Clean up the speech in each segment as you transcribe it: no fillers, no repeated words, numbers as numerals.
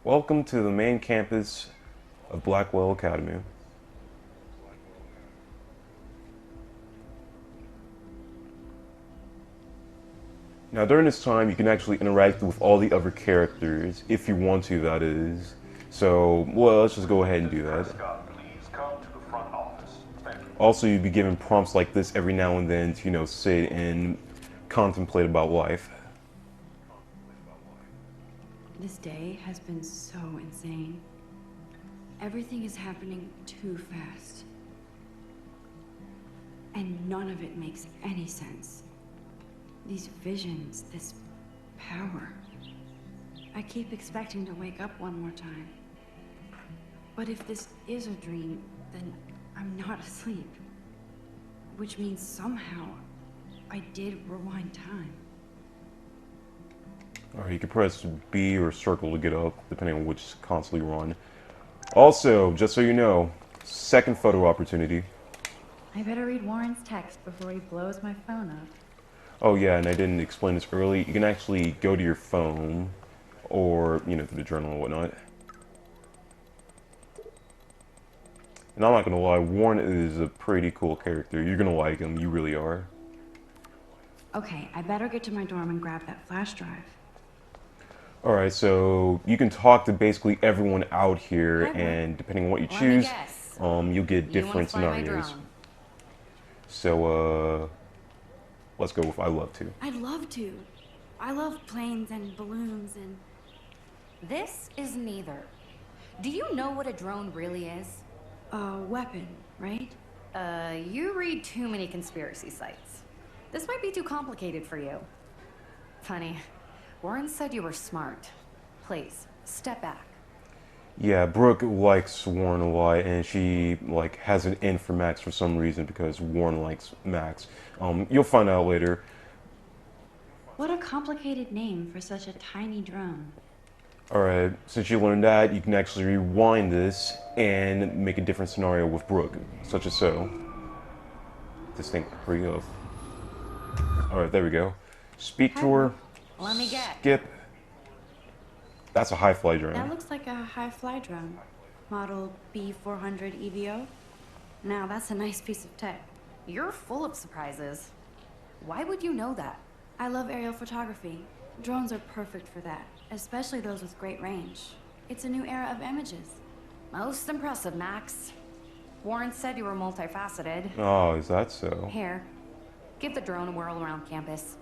Welcome to the main campus of Blackwell Academy. Now, during this time, you can actually interact with all the other characters, if you want to, that is. So, well, let's just go ahead and do that. Please come to the front office. Thank you. Also, you'll be given prompts like this every now and then to, sit and contemplate about life. This day has been so insane. Everything is happening too fast. And none of it makes any sense. These visions, this power. I keep expecting to wake up one more time. But if this is a dream, then I'm not asleep. Which means somehow I did rewind time. Alright, you can press B or circle to get up, depending on which console you're on. Also, just so you know, second photo opportunity. I better read Warren's text before he blows my phone up. Oh yeah, and I didn't explain this early. You can actually go to your phone, or, to the journal and whatnot. And I'm not gonna lie, Warren is a pretty cool character. You're gonna like him, you really are. Okay, I better get to my dorm and grab that flash drive. Alright, so you can talk to basically everyone out here, Hi, and depending on what you Let me choose, guess. you'll get You wanna different fly my scenarios. drone? So, let's go with I love to. I'd love to. I love planes and balloons and... This is neither. Do you know what a drone really is? a weapon, right? You read too many conspiracy sites. This might be too complicated for you. Funny. Warren said you were smart. Please, step back. Yeah, Brooke likes Warren a lot, and she has an in for Max for some reason because Warren likes Max. You'll find out later. What a complicated name for such a tiny drone. Alright, since you learned that, you can actually rewind this and make a different scenario with Brooke, such as so. This thing, hurry up. Alright, there we go. Speak to her. Let me get. Skip. That's a high fly drone. That looks like a high-fly drone. Model B400 EVO. Now, that's a nice piece of tech. You're full of surprises. Why would you know that? I love aerial photography. Drones are perfect for that, especially those with great range. It's a new era of images. Most impressive, Max. Warren said you were multifaceted. Oh, is that so? Here, give the drone a whirl around campus.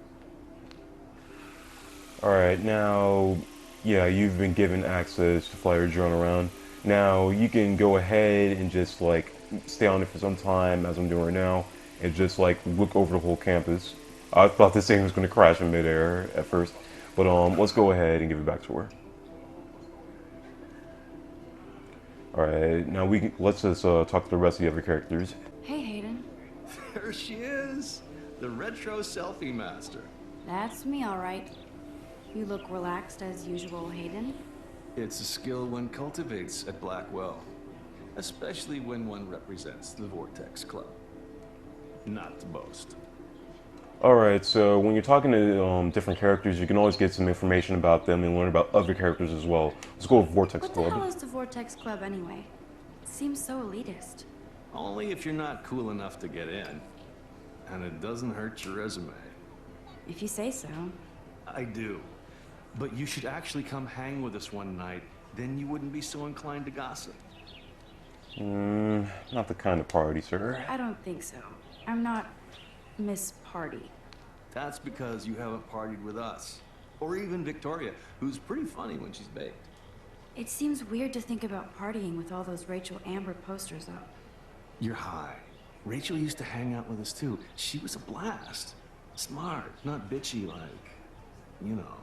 Alright, now, yeah, you've been given access to fly your drone around. Now, you can go ahead and just, stay on it for some time, as I'm doing right now, and just, look over the whole campus. I thought this thing was going to crash in midair at first, but, let's go ahead and give it back to her. Alright, now let's just, talk to the rest of the other characters. Hey, Hayden. There she is, the retro selfie master. That's me, all right. You look relaxed as usual, Hayden. It's a skill one cultivates at Blackwell, especially when one represents the Vortex Club. Not to boast. Alright, so when you're talking to different characters, you can always get some information about them and learn about other characters as well. Let's go with Vortex What the Club. hell is the Vortex Club anyway? It seems so elitist. Only if you're not cool enough to get in. And it doesn't hurt your resume. If you say so. I do. But you should actually come hang with us one night, then you wouldn't be so inclined to gossip. Not the kind of party, sir. I don't think so. I'm not Miss Party. That's because you haven't partied with us. Or even Victoria, who's pretty funny when she's baked. It seems weird to think about partying with all those Rachel Amber posters up. You're high. Rachel used to hang out with us too. She was a blast. Smart, not bitchy like, you know.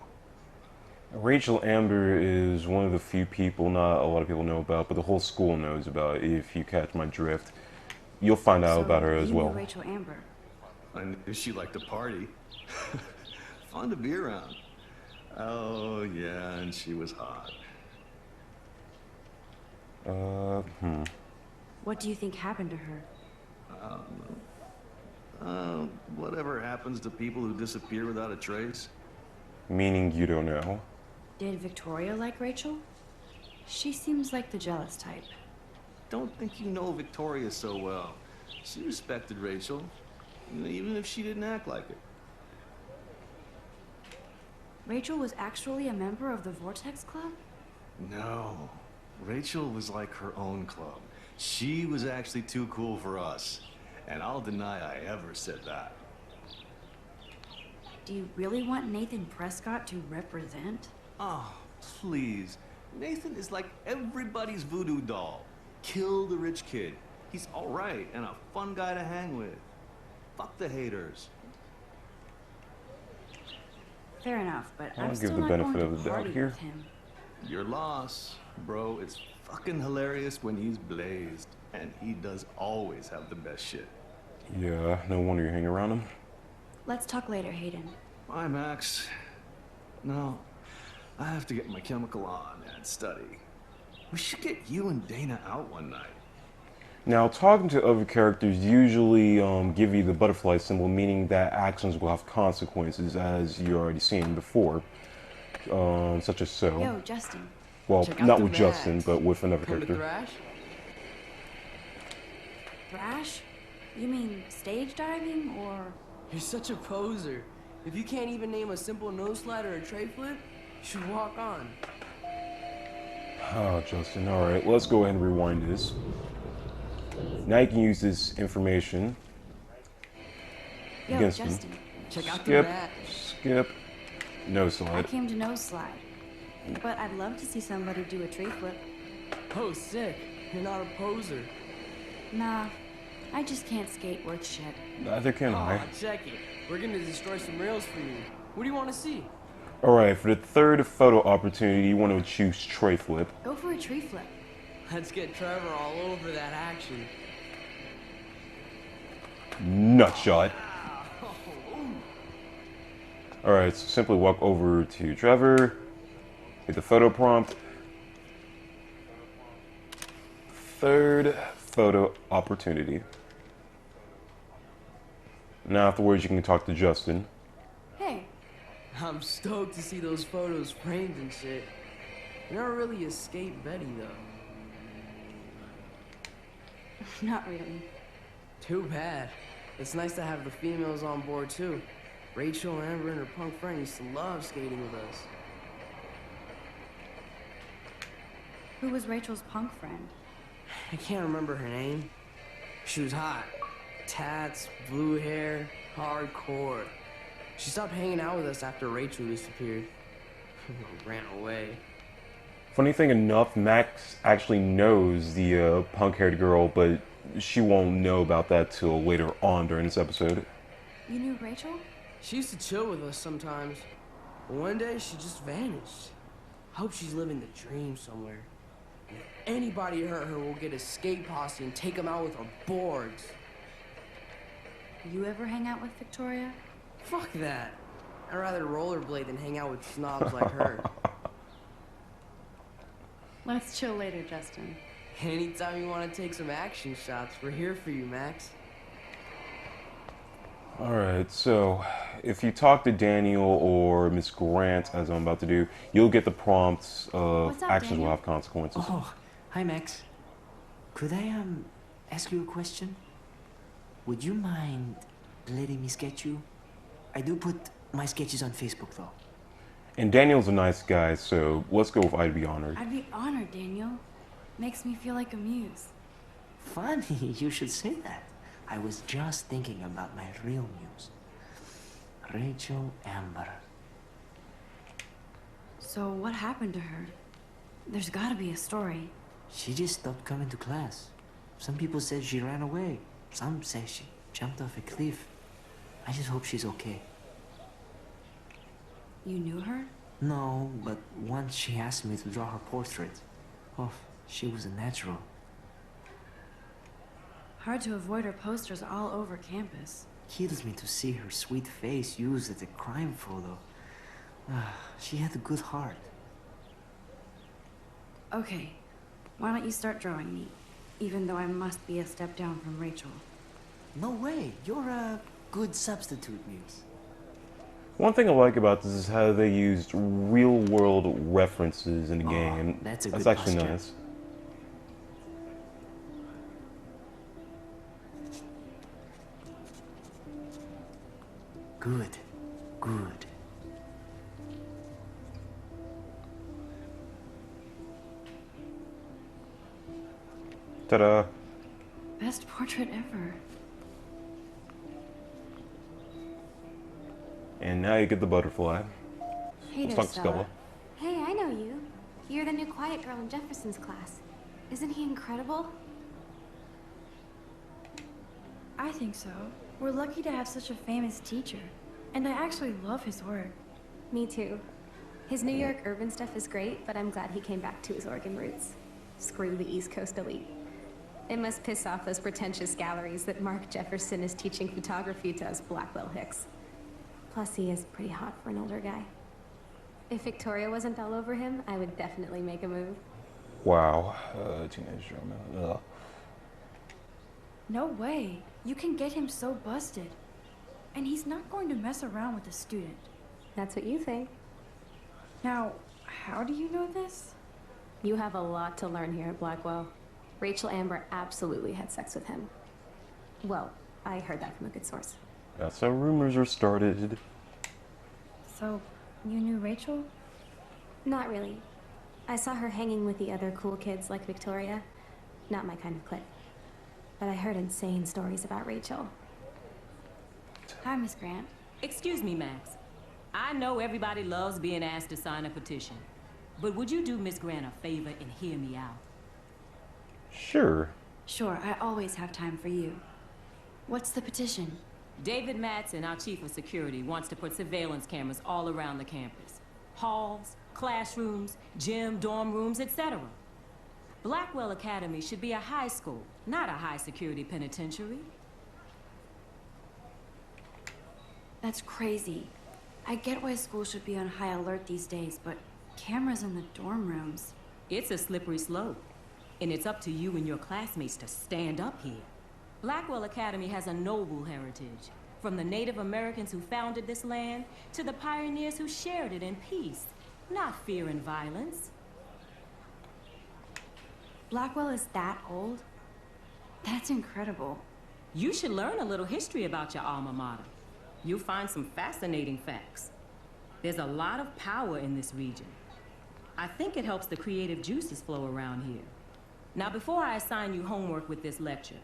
Rachel Amber is one of the few people not a lot of people know about, but the whole school knows about, if you catch my drift. You'll find out So about her as you knew well. Rachel Amber. I knew she liked to party. Fun to be around. Oh, yeah, and she was hot. What do you think happened to her? Whatever happens to people who disappear without a trace? Meaning you don't know. Did Victoria like Rachel? She seems like the jealous type. Don't think you know Victoria so well. She respected Rachel, even if she didn't act like it. Rachel was actually a member of the Vortex Club? No, Rachel was like her own club. She was actually too cool for us, and I'll deny I ever said that. Do you really want Nathan Prescott to represent? Oh, please. Nathan is like everybody's voodoo doll. Kill the rich kid. He's all right and a fun guy to hang with. Fuck the haters. Fair enough, but I'll I'm give still the not benefit going of to the doubt party here. with him. Your loss, bro. It's fucking hilarious when he's blazed. And he does always have the best shit. Yeah, no wonder you hang around him. Let's talk later, Hayden. Bye, Max. No, I have to get my chemical on and study. We should get you and Dana out one night. Now, talking to other characters usually give you the butterfly symbol, meaning that actions will have consequences, as you already seen before, such as so. Yo, Justin. Well, Check out not the with Justin, Max. but with another Come to character. Thrash? Thrash? You mean stage diving, or...? You're such a poser. If you can't even name a simple nose slide or a tray flip, you should walk on. Oh, Justin. All right, let's go ahead and rewind this. Now you can use this information Yo, against him. Justin. Check out the Skip, Max. skip, no I slide. came to nose slide. But I'd love to see somebody do a tree flip. Oh, sick. You're not a poser. Nah, I just can't skate worth shit. Neither can Aw, I. check it. We're gonna destroy some rails for you. What do you want to see? All right, for the third photo opportunity, you want to choose tray flip. Go for a tree flip. Let's get Trevor all over that action. Nut shot. All right, so simply walk over to Trevor, hit the photo prompt. Third photo opportunity. Now afterwards, you can talk to Justin. Hey, I'm stoked to see those photos framed and shit. You're not really a skate Betty, though. not really. Too bad. It's nice to have the females on board, too. Rachel, Amber, and her punk friend used to love skating with us. Who was Rachel's punk friend? I can't remember her name. She was hot. Tats, blue hair, hardcore. She stopped hanging out with us after Rachel disappeared. Ran away. Funny thing enough, Max actually knows the punk-haired girl, but she won't know about that till later on during this episode. You knew Rachel? She used to chill with us sometimes. But one day, she just vanished. Hope she's living the dream somewhere. And if anybody hurt her, we'll get a skate posse and take them out with our boards. You ever hang out with Victoria? Fuck that. I'd rather rollerblade than hang out with snobs like her. Let's chill later, Justin. Anytime you want to take some action shots, we're here for you, Max. Alright, so if you talk to Daniel or Miss Grant, as I'm about to do, you'll get the prompts of What's up, actions will Daniel? have consequences. Oh, hi Max. Could I ask you a question? Would you mind letting me sketch you? I do put my sketches on Facebook though. And Daniel's a nice guy, so let's go with I'd be honored. I'd be honored, Daniel. Makes me feel like a muse. Funny, you should say that. I was just thinking about my real muse. Rachel Amber. So what happened to her? There's gotta be a story. She just stopped coming to class. Some people said she ran away. Some say she jumped off a cliff. I just hope she's okay. You knew her? No, but once she asked me to draw her portrait. Oh, she was a natural. Hard to avoid her posters all over campus. Kills me to see her sweet face used as a crime photo. She had a good heart. Okay, why don't you start drawing me? Even though I must be a step down from Rachel. No way, you're a good substitute muse. One thing I like about this is how they used real-world references in the Oh, game. that's a That's good actually posture. nice. Good. Good. Ta-da! Best portrait ever. And now you get the butterfly. Hey Let's there, talk to Stella. Hey, I know you. You're the new quiet girl in Jefferson's class. Isn't he incredible? I think so. We're lucky to have such a famous teacher. And I actually love his work. Me too. His New York urban stuff is great, but I'm glad he came back to his Oregon roots. Screw the East Coast elite. It must piss off those pretentious galleries that Mark Jefferson is teaching photography to us Blackwell Hicks. Plus, he is pretty hot for an older guy. If Victoria wasn't all over him, I would definitely make a move. Wow. Teenage drama. Ugh. No way. You can get him so busted. And he's not going to mess around with a student. That's what you think. Now, how do you know this? You have a lot to learn here at Blackwell. Rachel Amber absolutely had sex with him. Well, I heard that from a good source. That's how rumors are started. So, you knew Rachel? Not really. I saw her hanging with the other cool kids like Victoria. Not my kind of clique. But I heard insane stories about Rachel. Hi, Miss Grant. Excuse me, Max. I know everybody loves being asked to sign a petition. But would you do Miss Grant a favor and hear me out? Sure. Sure, I always have time for you. What's the petition? David Matson, our chief of security, wants to put surveillance cameras all around the campus. Halls, classrooms, gym, dorm rooms, etc. Blackwell Academy should be a high school, not a high-security penitentiary. That's crazy. I get why schools should be on high alert these days, but cameras in the dorm rooms. It's a slippery slope, and it's up to you and your classmates to stand up here. Blackwell Academy has a noble heritage, from the Native Americans who founded this land to the pioneers who shared it in peace, not fear and violence. Blackwell is that old? That's incredible. You should learn a little history about your alma mater. You'll find some fascinating facts. There's a lot of power in this region. I think it helps the creative juices flow around here. Now, before I assign you homework with this lecture,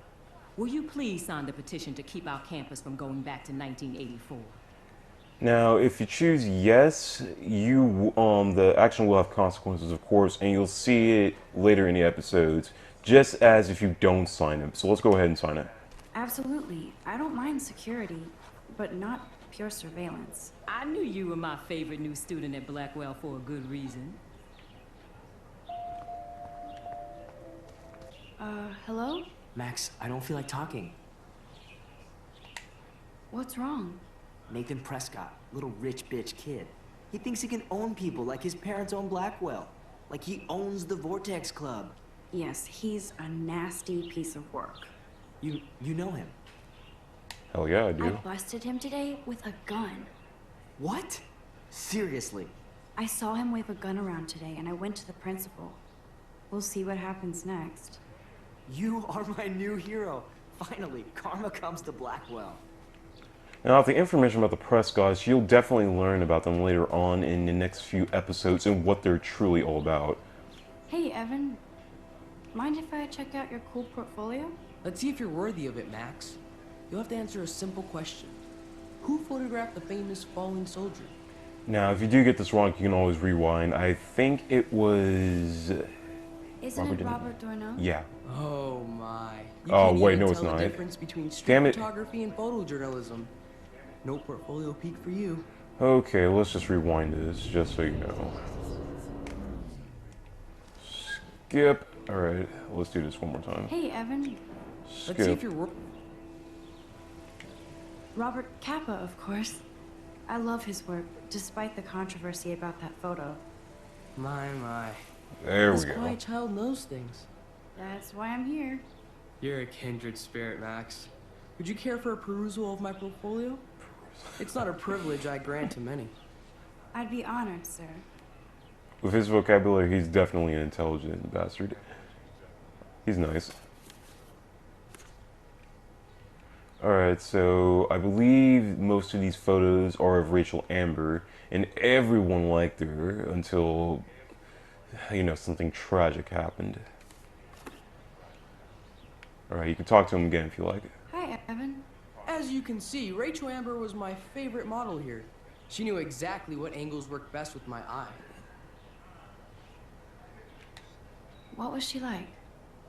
will you please sign the petition to keep our campus from going back to 1984? Now, if you choose yes, the action will have consequences, of course, and you'll see it later in the episodes, just as if you don't sign it. So let's go ahead and sign it. Absolutely. I don't mind security, but not pure surveillance. I knew you were my favorite new student at Blackwell for a good reason. Hello? Max, I don't feel like talking. What's wrong? Nathan Prescott, little rich bitch kid. He thinks he can own people like his parents own Blackwell. Like he owns the Vortex Club. Yes, he's a nasty piece of work. You know him. Hell yeah, I I do. busted him today with a gun. What? Seriously? I saw him wave a gun around today, and I went to the principal. We'll see what happens next. You are my new hero. Finally, karma comes to Blackwell. Now, the information about the Prescotts, you'll definitely learn about them later on in the next few episodes and what they're truly all about. Hey, Evan. Mind if I check out your cool portfolio? Let's see if you're worthy of it, Max. You'll have to answer a simple question. Who photographed the famous fallen soldier? Now, if you do get this wrong, you can always rewind. I think it was... Isn't it Robert Dourneau? Yeah. Oh my. You Oh, can't wait, even no, it's tell not. the difference between street Damn it. photography and photojournalism. No portfolio peak for you. Okay, let's just rewind this, just so you know. Skip. Alright, let's do this one more time. Hey, Evan. Let's see if Skip. you're Robert Capa, of course. I love his work, despite the controversy about that photo. My. There we This go. quiet child knows things. That's why I'm here. You're a kindred spirit, Max. Would you care for a perusal of my portfolio? It's not a privilege I grant to many. I'd be honored, sir. With his vocabulary, he's definitely an intelligent bastard. He's nice. Alright, so I believe most of these photos are of Rachel Amber, and everyone liked her until, you know, something tragic happened. Alright, you can talk to him again if you like. Hi, Evan. As you can see, Rachel Amber was my favorite model here. She knew exactly what angles worked best with my eye. What was she like?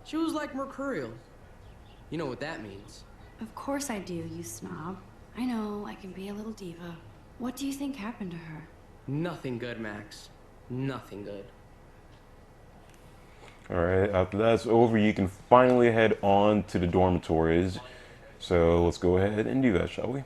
She was like mercurial. You know what that means. Of course I do, you snob. I know, I can be a little diva. What do you think happened to her? Nothing good, Max. Nothing good. Alright, after that's over, you can finally head on to the dormitories. So let's go ahead and do that, shall we?